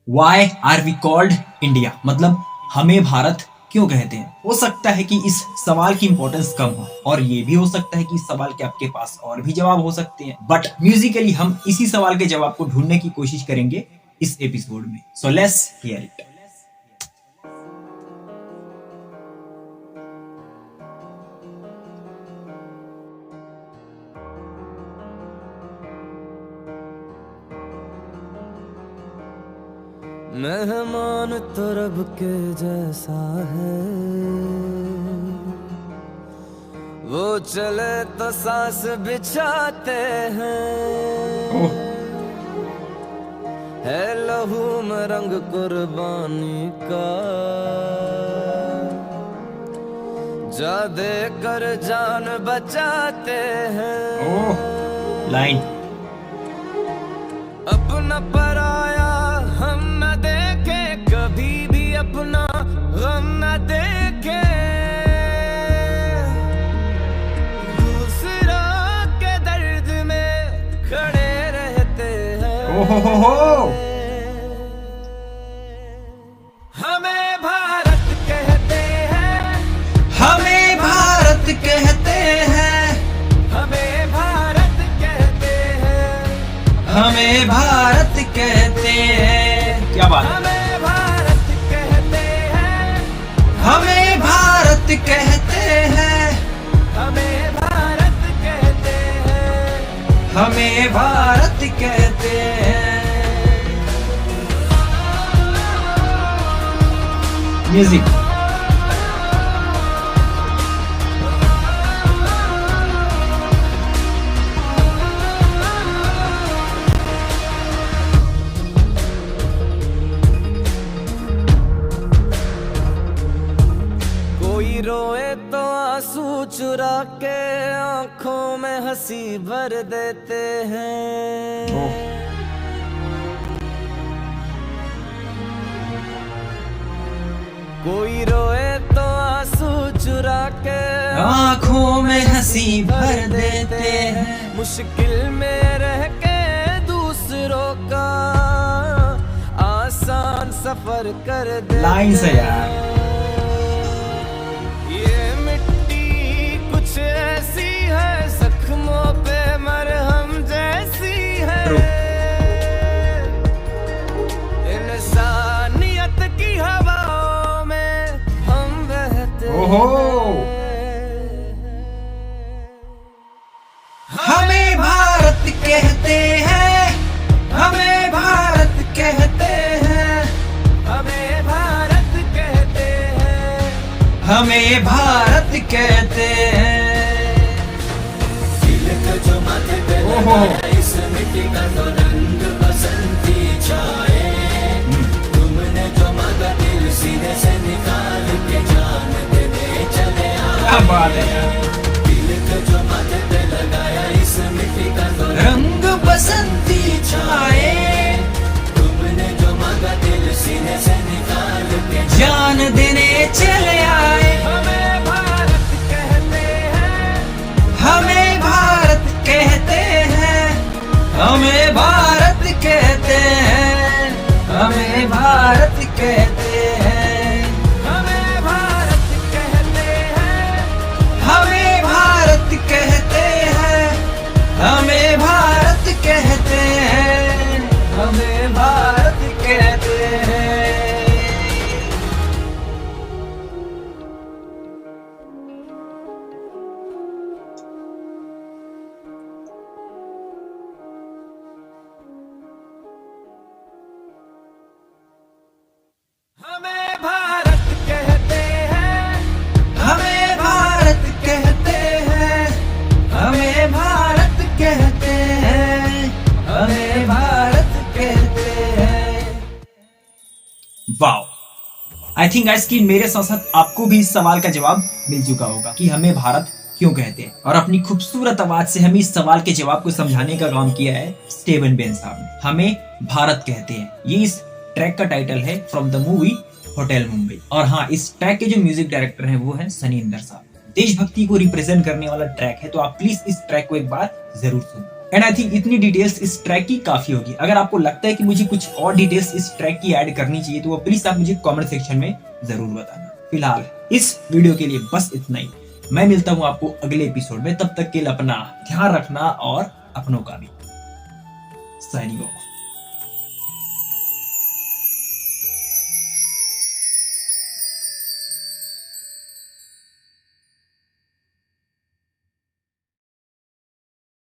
Y are we called India, मतलब हमें भारत क्यों कहते हैं। हो सकता है कि इस सवाल की इंपॉर्टेंस कम हो, और ये भी हो सकता है कि इस सवाल के आपके पास और भी जवाब हो सकते हैं, बट म्यूजिकली हम इसी सवाल के जवाब को ढूंढने की कोशिश करेंगे इस एपिसोड में। So let's hear it. मेहमान तो रब के जैसा है, वो चले तो सांस बिछाते हैं। है लहू में रंग कुर्बानी का, जा दे कर जान बचाते हैं। लाइन अपना पराया हम न देखे, कभी भी अपना गम न देखे, दूसरा के दर्द में खड़े रहते हैं। हमें भारत कहते हैं, हमें भारत कहते हैं, हमें भारत कहते हैं, हमें भारत कहते हैं। क्या बात है। हमें भारत कहते हैं, हमें भारत कहते हैं, हमें भारत कहते हैं, हमें भारत कहते हैं। म्यूजिक कोई रोए तो आंसू चुरा के आंखों में हंसी भर देते हैं। कोई रोए तो आंसू चुरा के आंखों में हंसी भर देते हैं। मुश्किल में रह के दूसरों का आसान सफर कर दे। लाइन से यार। ये मिट्टी कुछ ऐसी है, जख्मों पे मरहम जैसी है। इंसानियत की हवाओं में हम बहते हैं। हमें भारत कहते हैं, हमें भारत कहते हैं, हमें भारत कहते हैं, हमें भारत कहते हैं। तिलक जो माथे पे लगाया, इस मिट्टी का तो रंग बसंती छाए। तुमने जो मांगा दिल सीने से निकाल के जान देने चले आए। क्या बात है यार। तिलक जो माथे पे लगाया, इस मिट्टी का तो रंग बसंती छाए। तुमने जो मांगा दिल सीने से निकाल के जान देने चले आए। हमें भारत कहते हैं, हमें भारत कहते हैं, हमें भारत कहते हैं, हमें भारत कहते हैं, हमें भारत कहते हैं, हमें भारत कहते हैं, हमें भारत कहते हैं, हमें भारत कहते हैं। हमें भारत कहते हैं, हमें भारत कहते हैं, हमें भारत कहते हैं, हमें भारत कहते हैं। वाओ, आई थिंक गाइस कि मेरे साथ साथ आपको भी इस सवाल का जवाब मिल चुका होगा कि हमें भारत क्यों कहते हैं, और अपनी खूबसूरत आवाज से हमें इस सवाल के जवाब को समझाने का काम किया है स्टीवन बेन साहब ने। हमें भारत कहते हैं, ये इस ट्रैक का टाइटल है from the movie hotel Mumbai. और हाँ, इस ट्रैक के जो म्यूजिक डायरेक्टर हैं वो हैं सनी इंदर साहब। देशभक्ति को रिप्रेजेंट करने वाला ट्रैक है, तो आप प्लीज इस ट्रैक को एक बार जरूर सुनो। एंड आई थिंक इतनी डिटेल्स इस ट्रैक की काफी होगी। अगर आपको लगता है कि मुझे कुछ और डिटेल्स इस ट्रैक की ऐड करनी चाहिए तो वो प्लीज आप मुझे कमेंट सेक्शन में जरूर बताना। फिलहाल इस वीडियो के लिए बस इतना ही। मैं मिलता हूं आपको अगले एपिसोड में, तब तक के लिए अपना ध्यान रखना और अपनों का भी। Signing off.